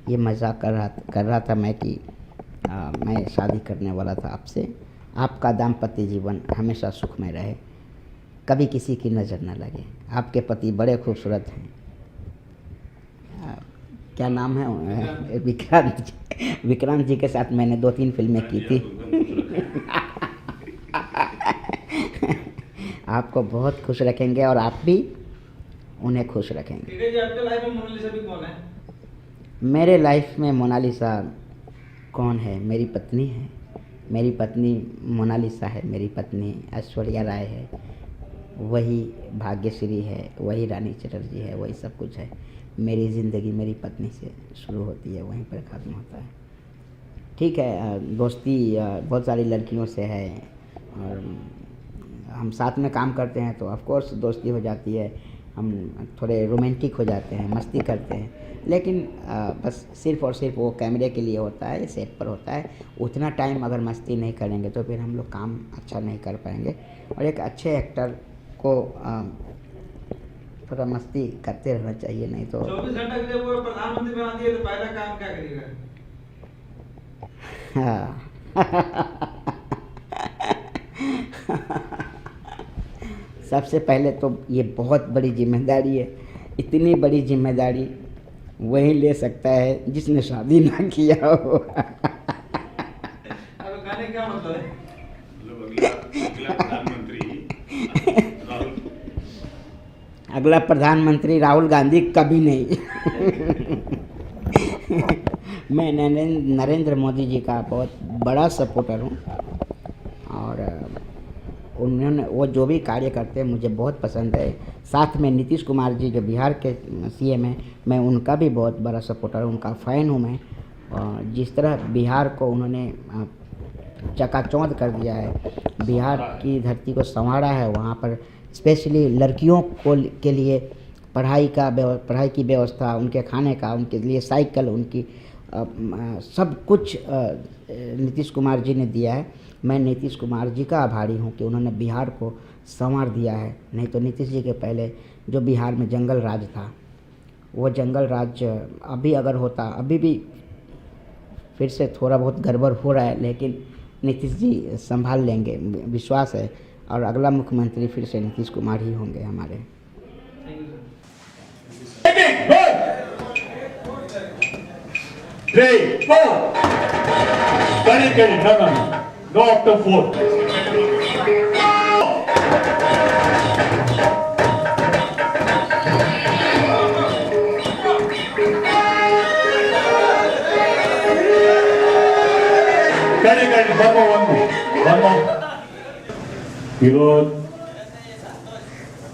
ये मजाक कर रहा था मैं कि मैं शादी करने वाला था आपसे। आपका दाम्पत्य जीवन हमेशा सुखमय रहे, कभी किसी की नज़र न लगे। आपके पति बड़े खूबसूरत हैं। क्या नाम है? विक्रांत जी के साथ मैंने 2-3 फिल्में की थी। आपको बहुत खुश रखेंगे और आप भी उन्हें खुश रखेंगे। ठीक है जी, आपके लाइफ में मोनालिसा भी कौन है? मेरे लाइफ में मोनालिसा कौन है? मेरी पत्नी है। मेरी पत्नी मोनालिसा है। मेरी पत्नी ऐश्वर्या राय है। वही भाग्यश्री है, वही रानी चटर्जी है, वही सब कुछ है। मेरी ज़िंदगी मेरी पत्नी से शुरू होती है, वहीं पर ख़त्म होता है। ठीक है, दोस्ती बहुत सारी लड़कियों से है और हम साथ में काम करते हैं तो ऑफ कोर्स दोस्ती हो जाती है। हम थोड़े रोमांटिक हो जाते हैं, मस्ती करते हैं, लेकिन बस सिर्फ़ और सिर्फ वो कैमरे के लिए होता है, सेट पर होता है। उतना टाइम अगर मस्ती नहीं करेंगे तो फिर हम लोग काम अच्छा नहीं कर पाएंगे। और एक अच्छे एक्टर को थोड़ा मस्ती करते रहना चाहिए, नहीं तो 24 घंटे के लिए वो प्रधानमंत्री बना दिए तो पहला काम क्या करिएगा? सबसे पहले तो ये बहुत बड़ी जिम्मेदारी है। इतनी बड़ी जिम्मेदारी वही ले सकता है जिसने शादी ना किया हो। अब गाने क्या मतलब है? अगला प्रधानमंत्री राहुल गांधी कभी नहीं। मैं नरेंद्र मोदी जी का बहुत बड़ा सपोर्टर हूँ और उन्होंने वो जो भी कार्य करते हैं मुझे बहुत पसंद है। साथ में नीतीश कुमार जी जो बिहार के सीएम हैं, मैं उनका भी बहुत बड़ा सपोर्टर हूँ, उनका फ़ैन हूँ मैं। और जिस तरह बिहार को उन्होंने चकाचौंध कर दिया है, बिहार की धरती को संवारा है, वहाँ पर स्पेशली लड़कियों को के लिए पढ़ाई की व्यवस्था, उनके खाने का, उनके लिए साइकिल, उनकी सब कुछ नीतीश कुमार जी ने दिया है। मैं नीतीश कुमार जी का आभारी हूँ कि उन्होंने बिहार को संवार दिया है। नहीं तो नीतीश जी के पहले जो बिहार में जंगल राज था, वो जंगल राज अभी अगर होता, अभी भी फिर से थोड़ा बहुत गड़बड़ हो रहा है, लेकिन नीतीश जी संभाल लेंगे, विश्वास है। और अगला मुख्यमंत्री फिर से नीतीश कुमार ही होंगे हमारे। No after 4.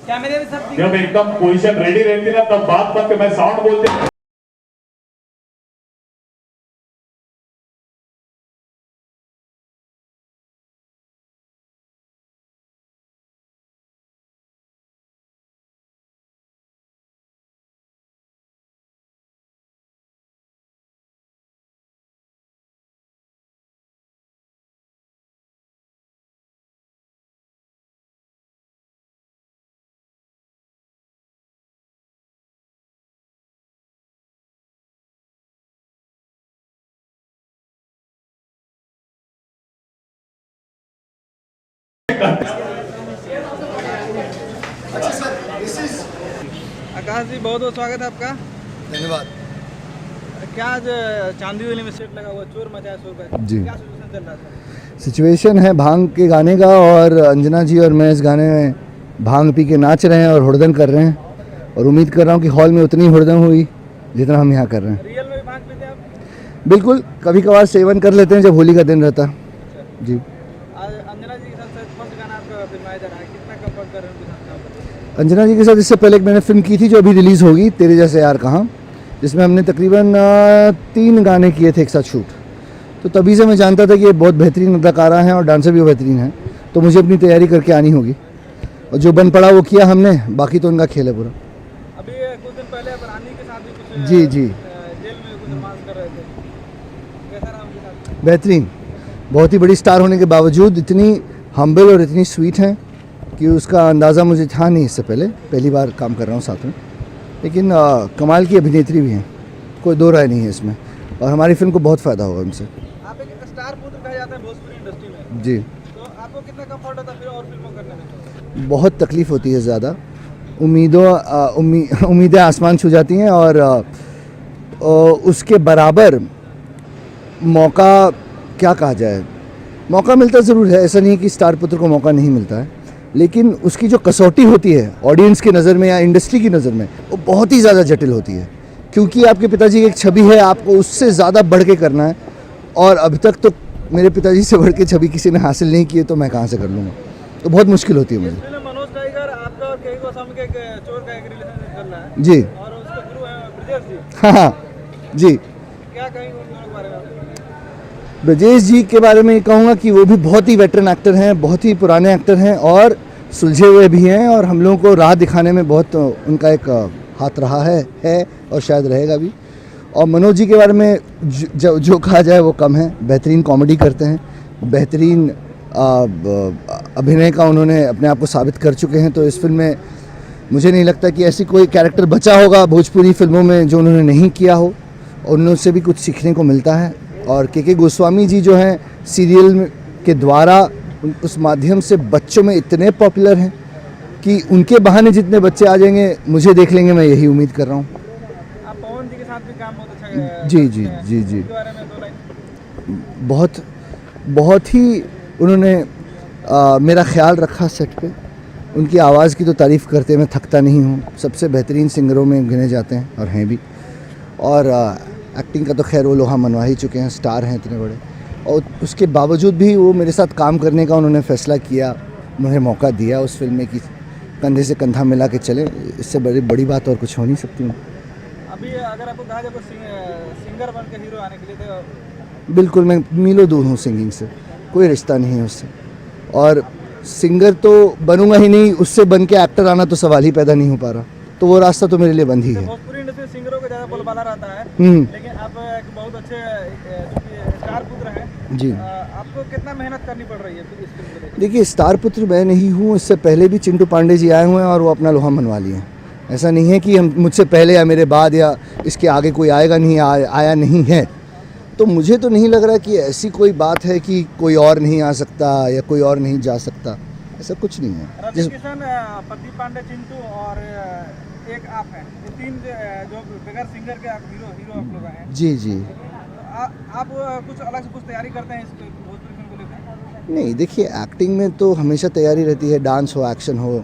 क्या मेरे सब जब एकदम पोजीशन रेडी रहती ना तब बात करके मैं साउंड बोलते। आकाश जी, बहुत बहुत स्वागत है आपका। धन्यवाद क्या आज चांदीवाली में सेट लगा हुआ, चोर मचाया शोर का जी। क्या सिचुएशन चल रहा है? सिचुएशन है भांग के गाने का, और अंजना जी और मैं इस गाने में भांग पी के नाच रहे हैं और हुड़दंग कर रहे हैं, और उम्मीद कर रहा हूँ कि हॉल में उतनी हुड़दंग हुई जितना हम यहाँ कर रहे हैं। रियल में भी भांग पीते हैं आप? बिल्कुल, कभी कभार सेवन कर लेते हैं जब होली का दिन रहता है जी। आज अंजना जी के साथ फर्स्ट गाना आपका फिल्माया जा रहा है, कितना कंफर्ट कर रहे हैं उनके साथ काम करके? अंजना जी के साथ इससे पहले एक मैंने फिल्म की थी जो अभी रिलीज़ होगी, तेरे जैसे यार कहाँ, जिसमें हमने तकरीबन 3 गाने किए थे एक साथ शूट। तो तभी से मैं जानता था कि ये बहुत बेहतरीन अदाकारा हैं और डांसर भी बेहतरीन हैं, तो मुझे अपनी तैयारी करके आनी होगी, और जो बन पड़ा वो किया हमने, बाकी तो उनका खेल है पूरा। अभी कुछ दिन पहले आप रानी के साथ भी कुछ जी जी, जेल में कुछ रोमांस कर रहे थे, कैसा रहा उनके साथ? बेहतरीन। बहुत ही बड़ी स्टार होने के बावजूद इतनी हम्बल और इतनी स्वीट हैं कि उसका अंदाज़ा मुझे था नहीं इससे पहले, पहली बार काम कर रहा हूँ साथ में। लेकिन कमाल की अभिनेत्री भी हैं, कोई दो राय नहीं है इसमें, और हमारी फिल्म को बहुत फ़ायदा होगा उनसे। आप एक स्टार पुत्र कहा जाता है भोजपुरी इंडस्ट्री में, जी, तो आपको कितना कंफर्ट होता है फिर और फिल्मों करने में? बहुत तकलीफ़ होती है ज़्यादा, उम्मीदें आसमान छू जाती हैं, और उसके बराबर मौका क्या कहा जाए, मौका मिलता ज़रूर है, ऐसा नहीं है कि स्टार पुत्र को मौका नहीं मिलता है, लेकिन उसकी जो कसौटी होती है ऑडियंस की नज़र में या इंडस्ट्री की नज़र में, वो बहुत ही ज़्यादा जटिल होती है, क्योंकि आपके पिताजी की एक छवि है, आपको उससे ज़्यादा बढ़ के करना है, और अभी तक तो मेरे पिताजी से बढ़ के छवि किसी ने हासिल नहीं की है, तो मैं कहाँ से कर लूँगा, तो बहुत मुश्किल होती है मुझे। फिल्म मनोज टाइगर आपका और के गोस्वामी के एक चोर का एक रिलेशन चल रहा है, जी, और उसके गुरु हैं ब्रजेश जी, हाँ हाँ जी। क्या कहेंगे उन दोनों के बारे में? ब्रजेश जी के बारे में ये कहूँगा कि वो भी बहुत ही वेटरन एक्टर हैं, बहुत ही पुराने एक्टर हैं, और सुलझे हुए भी हैं, और हम लोगों को राह दिखाने में बहुत उनका एक हाथ रहा है और शायद रहेगा भी। और मनोज जी के बारे में जो कहा जाए वो कम है, बेहतरीन कॉमेडी करते हैं, बेहतरीन अभिनय का उन्होंने अपने आप को साबित कर चुके हैं, तो इस फिल्म में मुझे नहीं लगता कि ऐसी कोई कैरेक्टर बचा होगा भोजपुरी फिल्मों में जो उन्होंने नहीं किया हो, और उनसे भी कुछ सीखने को मिलता है। और के गोस्वामी जी जो हैं सीरियल के द्वारा उस माध्यम से बच्चों में इतने पॉपुलर हैं कि उनके बहाने जितने बच्चे आ जाएंगे मुझे देख लेंगे, मैं यही उम्मीद कर रहा हूँ। आप पवन जी के साथ भी काम बहुत अच्छा जी जी जी जी, के बारे में दो लाइन। बहुत ही उन्होंने मेरा ख्याल रखा सेट पे, उनकी आवाज़ की तो तारीफ़ करते मैं थकता नहीं हूँ, सबसे बेहतरीन सिंगरों में गिने जाते हैं और हैं भी, और एक्टिंग का तो खैर वो लोहा मनवा ही चुके हैं, स्टार हैं इतने बड़े, और उसके बावजूद भी वो मेरे साथ काम करने का उन्होंने फ़ैसला किया, मुझे मौका दिया उस फिल्म में कि कंधे से कंधा मिला के चले, इससे बड़ी बात और कुछ हो नहीं सकती। अभी अगर आपको कहा जाए तो सिंगर बन के हीरो आने के लिए तो बिल्कुल, मैं मीलों दूर हूँ सिंगिंग से, कोई रिश्ता नहीं है उससे, और सिंगर तो बनूंगा ही नहीं, उससे बन के एक्टर आना तो सवाल ही पैदा नहीं हो पा रहा, तो वो रास्ता तो मेरे लिए बंद ही है। भोजपुरी इंडस्ट्री में सिंगरों का ज़्यादा बोलबाला रहता है, लेकिन आप एक बहुत अच्छे स्टार पुत्र हैं जी, आपको कितना मेहनत करनी पड़ रही है इस फिल्म के लिए? देखिए स्टार पुत्र मैं नहीं हूँ, इससे पहले भी चिंटू पांडे जी आए हुए हैं और वो अपना लोहा मनवा लिए हैं, ऐसा नहीं है कि हम मुझसे पहले या मेरे बाद या इसके आगे कोई आएगा नहीं, आया नहीं है, तो मुझे तो नहीं लग रहा कि ऐसी कोई बात है कि कोई और नहीं आ सकता या कोई और नहीं जा सकता, ऐसा कुछ नहीं है। रवि किशन, प्रदीप पांडे, चिंटू और एक आप हैं, ये तीन जो बगैर सिंगर के आप हीरो आप लोग हैं। जी जी, आप कुछ अलग से कुछ तैयारी करते हैं इस भोजपुरी फिल्म को लेकर? नहीं, देखिए एक्टिंग में तो हमेशा तैयारी रहती है, डांस हो, एक्शन हो,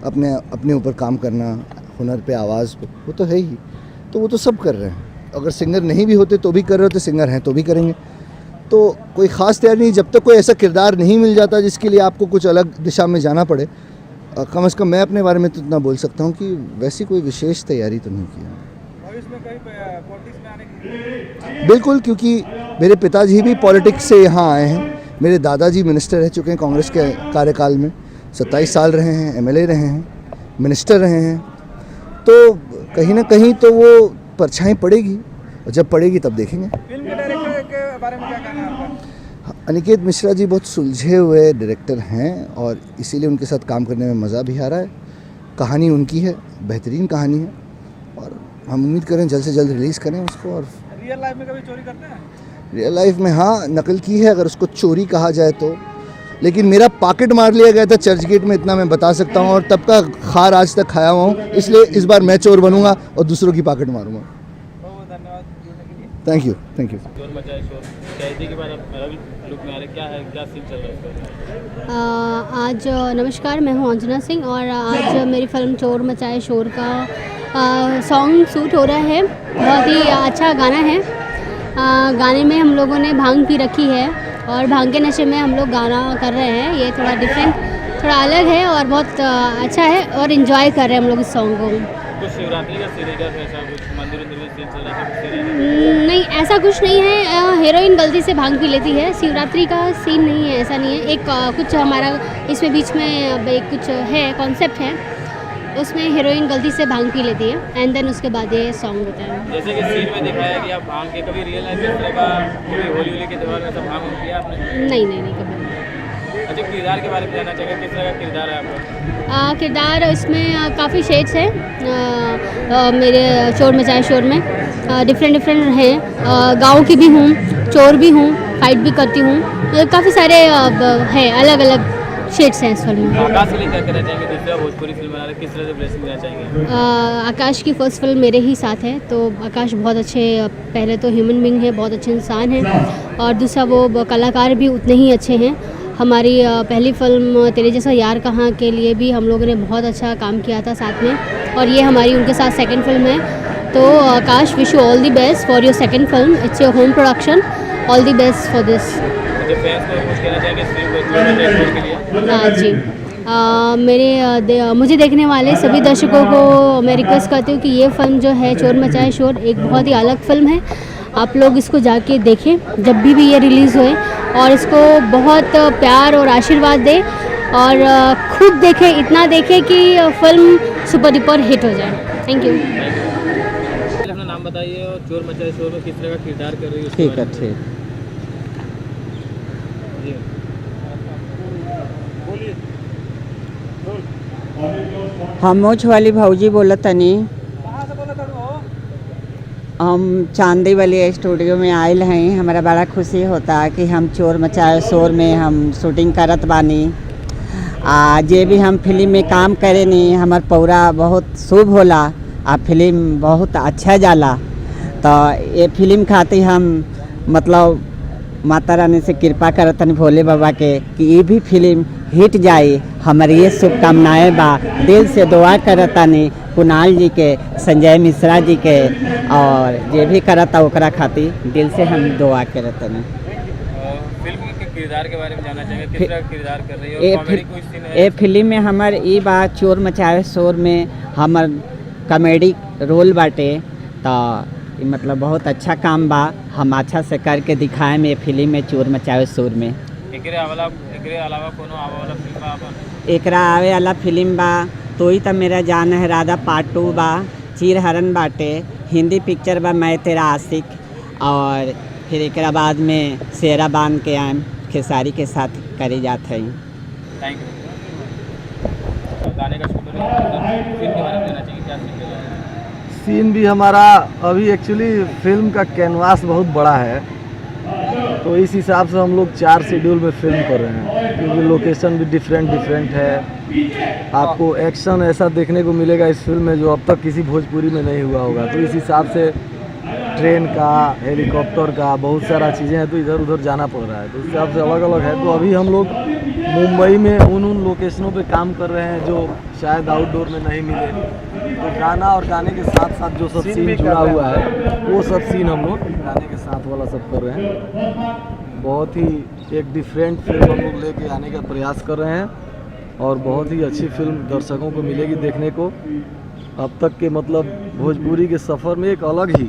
अपने ऊपर काम करना, हुनर पे, आवाज़ पे, वो तो है ही, तो वो तो सब कर रहे हैं, अगर सिंगर नहीं भी होते तो भी कर रहे होते, सिंगर हैं तो भी करेंगे, तो कोई ख़ास तैयारी नहीं, जब तक कोई ऐसा किरदार नहीं मिल जाता जिसके लिए आपको कुछ अलग दिशा में जाना पड़े, कम से कम मैं अपने बारे में तो इतना बोल सकता हूँ कि वैसी कोई विशेष तैयारी तो नहीं की है। भविष्य में कहीं पॉलिटिक्स में आने की? बिल्कुल, क्योंकि मेरे पिताजी भी पॉलिटिक्स से यहाँ आए हैं, मेरे दादाजी मिनिस्टर रह चुके हैं कांग्रेस के कार्यकाल में, 27 साल रहे हैं, एमएलए रहे हैं, मिनिस्टर रहे हैं, तो कहीं ना कहीं तो वो परछाई पड़ेगी, और जब पड़ेगी तब देखेंगे। फिल्म के डायरेक्टर के बारे में क्या कहना है आपका? अनिकेत मिश्रा जी बहुत सुलझे हुए डायरेक्टर हैं, और इसीलिए उनके साथ काम करने में मज़ा भी आ रहा है, कहानी उनकी है, बेहतरीन कहानी है, और हम उम्मीद करें जल्द से जल्द रिलीज़ करें उसको। और रियल लाइफ में कभी चोरी करते हैं? रियल लाइफ में हाँ, नकल की है अगर उसको चोरी कहा जाए तो, लेकिन मेरा पॉकेट मार लिया गया था चर्च गेट में, इतना मैं बता सकता हूँ, और तब का खार आज तक खाया हुआ हूँ, इसलिए इस बार मैं चोर बनूंगा और दूसरों की पॉकेट मारूंगा। बहुत धन्यवाद जुड़ने के लिए। Thank you, thank you. शोर मचाए शोर, कैदी के बाद अब अलग लुक में आ रहे, क्या है, क्या सीन चल रहा है? आज नमस्कार, मैं हूं अंजना सिंह, और आज मेरी फिल्म चोर मचाए शोर का सॉन्ग शूट हो रहा है। बहुत ही अच्छा गाना है। गाने में हम लोगों ने भांग पी रखी है और भांग के नशे में हम लोग गाना कर रहे हैं। ये थोड़ा डिफरेंट, थोड़ा अलग है और बहुत अच्छा है, और इन्जॉय कर रहे हैं हम लोग इस सॉन्ग को। कुछ शिवरात्रि का सीन है, ऐसा कुछ मंदिर में सीन चल रहा है? नहीं, ऐसा कुछ नहीं है। हीरोइन गलती से भांग पी लेती है, शिवरात्रि का सीन नहीं है, ऐसा नहीं है। एक कुछ हमारा इसमें बीच में अब एक कुछ है, कॉन्सेप्ट है, उसमें हीरोइन गलती से भांग पी लेती है एंड देन उसके बाद ये सॉन्ग होता है। जैसे कि सीन में दिखाया है कि आप भांग के, कभी रियल लाइफ में इस तरह का कभी होली के त्यौहार में सब भांग पिया आपने? नहीं, कभी नहीं। अच्छा, किरदार के बारे में जानना चाहेंगे, किस तरह का किरदार है आपका? किरदार इसमें काफ़ी शेड्स हैं मेरे चोर मचाए शोर में। डिफरेंट डिफरेंट हैं। गाँव की भी हूँ, चोर भी हूँ, फाइट भी करती हूँ। काफ़ी सारे हैं, अलग अलग शेड्स हैं इस फिल्म में। आकाश के लिए क्या कहना चाहेंगे? दूसरा भोजपुरी फिल्म बना रहे, किस तरह से ब्लेसिंग देना चाहेंगे? आकाश की फ़र्स्ट फिल्म मेरे ही साथ है, तो आकाश बहुत अच्छे, पहले तो ह्यूमन बीइंग है, बहुत अच्छे इंसान हैं, और दूसरा वो कलाकार भी उतने ही अच्छे हैं। हमारी पहली फिल्म तेरे जैसा यार कहाँ के लिए भी हम लोगों ने बहुत अच्छा काम किया था साथ में, और ये हमारी उनके साथ सेकंड फिल्म है। तो Aakash, wish you all the best for your second film. It's your home production. All the best for this. जो फैंस को कुछ कहना चाहेंगे इस फिल्म को चोर मचाए शोर के लिए? हाँ जी, मुझे देखने वाले सभी दर्शकों को मैं रिक्वेस्ट करती हूँ कि ये फिल्म जो है चोर मचाए शोर एक बहुत ही अलग फिल्म है। आप लोग इसको जाके देखें जब भी ये रिलीज़ होए, और इसको बहुत प्यार और आशीर्वाद दें, और खुद देखें, इतना देखें कि फिल्म सुपर डुपर हिट हो जाए। Thank you. अपना नाम बताइए और चोर मचाए शोर में किस तरह का किरदार कर रही है? ठीक है, ठीक। जी, हम मोछ वाली भौजी बोलत तनी। हम चांदी वाली स्टूडियो में आयल हैं। हमारा बड़ा खुशी होता है कि हम चोर मचाए शोर में हम शूटिंग करत बानी। जे भी हम फिल्म में काम करे नी, हमार पूरा बहुत शुभ होला, फिल्म बहुत अच्छा जाला। तो ये फिल्म खातिर हम मतलब माता रानी से कृपा करतनी भोले बाबा के कि ये भी फिल्म हिट जाए। हमारी ये शुभकामनाएँ बा, दिल से दुआ करतनी कुणाल जी के, संजय मिश्रा जी के, और जे भी करता ओकरा खातिर दिल से हम दुआ करतनी। फिल्म के किरदार के बारे में जानना चाहेंगे, किस तरह का किरदार कर रही है और कॉमेडी कोई सीन है? ये फिल्म में हमार ई बा चोर मचाए शोर में हमार कॉमेडी रोल बाटे। तो मतलब बहुत अच्छा काम बा, हम अच्छा से करके दिखाए में फिल्म में चोर मचाए शोर में। एकरे अलावा कोनो आवे वाला फिल्म बा? एकरा आवे वाला फिल्म बा तो ही तो मेरा जान है राधा पार्ट 2 बा, चीर हरण बाटे, हिंदी पिक्चर बा मैं तेरा आशिक, और फिर एक बाद में शेरा बांध के आम खेसारी के साथ करी जात है। Thank you. गाने का शूट सीन के बारे में जानना चाहिए, क्या सीन है? सीन भी हमारा अभी एक्चुअली फिल्म का कैनवास बहुत बड़ा है, तो इस हिसाब से हम लोग 4 शेड्यूल में फिल्म कर रहे हैं, क्योंकि लोकेशन भी डिफरेंट है। आपको एक्शन ऐसा देखने को मिलेगा इस फिल्म में जो अब तक किसी भोजपुरी में नहीं हुआ होगा। तो इस हिसाब से ट्रेन का, हेलीकॉप्टर का, बहुत सारा चीज़ें हैं, तो इधर उधर जाना पड़ रहा है, तो इस हिसाब से अलग अलग है। तो अभी हम लोग मुंबई में उन लोकेशनों पे काम कर रहे हैं जो शायद आउटडोर में नहीं मिले। तो गाना और गाने के साथ साथ जो सब सीन जुड़ा हुआ है, वो सब सीन हम लोग गाने के साथ वाला सब कर रहे हैं। बहुत ही एक डिफरेंट फिल्म हम लोग लेके आने का प्रयास कर रहे हैं, और बहुत ही अच्छी फिल्म दर्शकों को मिलेगी देखने को। अब तक के मतलब भोजपुरी के सफ़र में एक अलग ही,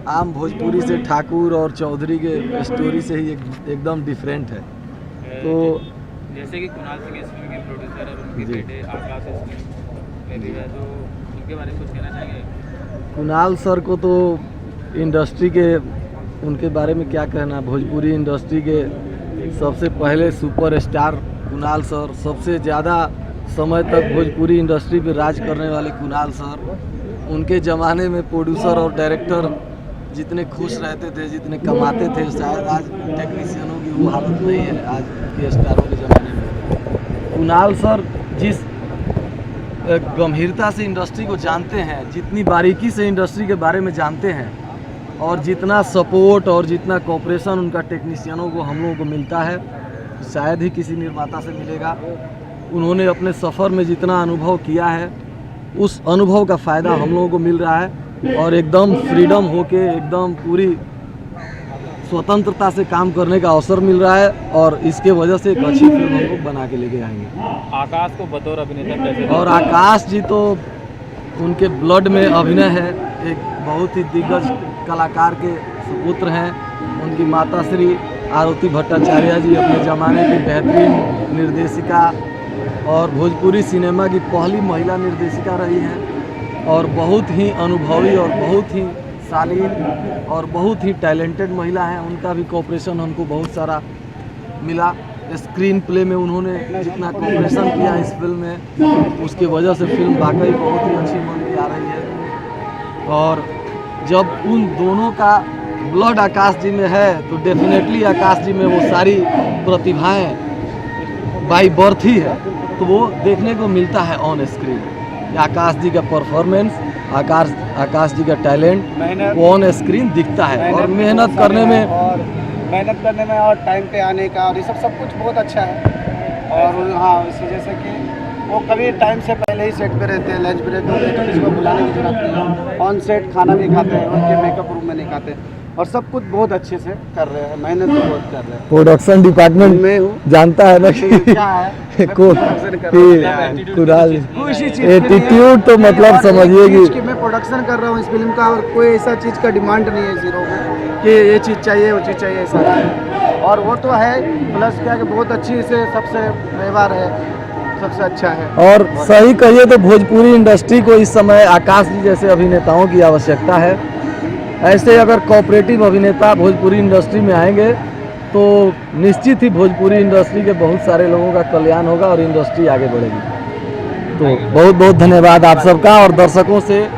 आम भोजपुरी से ठाकुर और चौधरी के स्टोरी से ही एकदम डिफरेंट है। तो जैसे कि कुणाल सिंह इस फिल्म के प्रोड्यूसर और उनके बेटे आकाश इस फिल्म में भी है, तो उनके बारे में कुछ कहना चाहेंगे? कुणाल सर को तो इंडस्ट्री के, उनके बारे में क्या कहना, भोजपुरी इंडस्ट्री के सबसे पहले सुपरस्टार कुणाल सर, सबसे ज़्यादा समय तक भोजपुरी इंडस्ट्री पे राज करने वाले कुणाल सर। उनके ज़माने में प्रोड्यूसर और डायरेक्टर जितने खुश रहते थे, जितने कमाते थे, शायद आज टेक्नीशियनों की वो हालत नहीं है आज के स्टारों के ज़माने में। कुणाल सर जिस गंभीरता से इंडस्ट्री को जानते हैं, जितनी बारीकी से इंडस्ट्री के बारे में जानते हैं, और जितना सपोर्ट और जितना कोऑपरेशन उनका टेक्नीशियनों को हम लोगों को मिलता है, शायद ही किसी निर्माता से मिलेगा। उन्होंने अपने सफ़र में जितना अनुभव किया है, उस अनुभव का फ़ायदा हम लोगों को मिल रहा है, और एकदम फ्रीडम होके, एकदम पूरी स्वतंत्रता से काम करने का अवसर मिल रहा है, और इसके वजह से एक अच्छी फिल्म हम लोग बना के लेके आएंगे। आकाश को बतौर अभिनेता कैसे? और आकाश जी तो उनके ब्लड में अभिनय है, एक बहुत ही दिग्गज कलाकार के सुपुत्र हैं। उनकी माता श्री आरती भट्टाचार्य जी अपने ज़माने की बेहतरीन निर्देशिका और भोजपुरी सिनेमा की पहली महिला निर्देशिका रही हैं, और बहुत ही अनुभवी और बहुत ही शालीन और बहुत ही टैलेंटेड महिला हैं। उनका भी कोऑपरेशन हमको बहुत सारा मिला, स्क्रीन प्ले में उन्होंने जितना कॉपरेशन किया इस फिल्म में, उसकी वजह से फिल्म वाकई बहुत ही अच्छी बन के आ रही है। और जब उन दोनों का ब्लड आकाश जी में है तो डेफिनेटली आकाश जी में वो सारी प्रतिभाएं बाई बर्थ ही है, तो वो देखने को मिलता है ऑन स्क्रीन। आकाश जी का परफॉर्मेंस, आकाश जी का टैलेंट वो ऑन स्क्रीन दिखता है। और मेहनत करने में और टाइम पे आने का और ये सब कुछ बहुत अच्छा है। और हाँ, इसी जैसे कि वो कभी टाइम से पहले ही सेट पे रहते हैं, लंच ब्रेक होते हैं तो किसी को बुलाने की जरूरत नहीं है, ऑन सेट खाना भी खाते हैं, उनके मेकअप रूम में नहीं खाते, और सब कुछ बहुत अच्छे से कर रहे हैं, मेहनत भी बहुत कर रहे हैं। प्रोडक्शन डिपार्टमेंट मैं हूँ, जानता है ना कि क्या है कुणाल एटीट्यूड एटीट्यूड तो मतलब समझिए कि मैं प्रोडक्शन कर रहा हूँ इस फिल्म का, और कोई ऐसा चीज़ का डिमांड नहीं है हीरो में कि ये चीज़ चाहिए वो चीज़ चाहिए, ऐसा नहीं। और वो तो है, प्लस क्या कि बहुत अच्छी से सबसे व्यवहार है, सबसे अच्छा है। और सही कहिए तो भोजपुरी इंडस्ट्री को इस समय आकाश जी जैसे अभिनेताओं की आवश्यकता है। ऐसे अगर कोऑपरेटिव अभिनेता भोजपुरी इंडस्ट्री में आएंगे तो निश्चित ही भोजपुरी इंडस्ट्री के बहुत सारे लोगों का कल्याण होगा और इंडस्ट्री आगे बढ़ेगी। तो बहुत बहुत धन्यवाद आप सबका, और दर्शकों से